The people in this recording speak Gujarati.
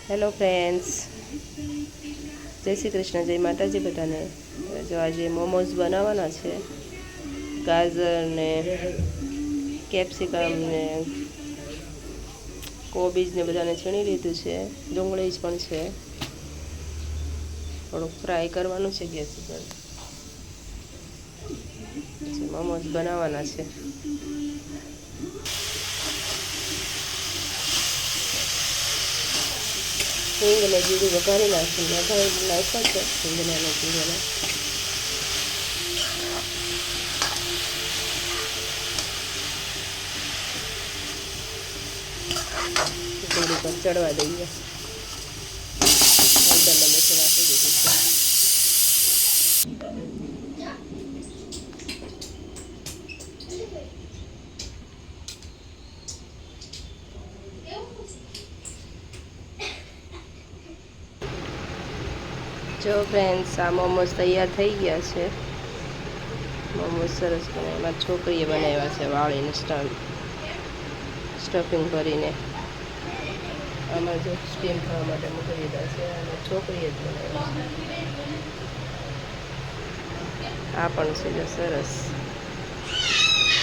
હેલો ફ્રેન્ડ્સ, જય શ્રી કૃષ્ણ, જય માતાજી બધાને। જો આજે મોમોઝ બનાવવાના છે। ગાજર ને કેપ્સિકમ ને કોબીજ ને બધાને છીણી લીધું છે। ડુંગળી પણ છે, થોડુંક ફ્રાય કરવાનું છે ગેસ ઉપર। મોમોઝ બનાવવાના છે। હિંગ ને જીરું વઘારી નાખ્યું છે હિંગને અને જીરુંને। થોડી પર ચડવા દઈએ। હળદરને મીઠું નાખી દીધું છે। જો ફ્રેન્ડ્સ, આ મોમોઝ તૈયાર થઈ ગયા છે। મોમોઝ સરસ બનાવ્યા, એમાં છોકરીએ બનાવ્યા છે વાળીને સ્ટફિંગ ભરીને। આમાં જો સ્ટીમ થવા માટે મૂકી દીધા છે અને છોકરીએ જ બનાવ્યા છે। આ પણ છે જો સરસ।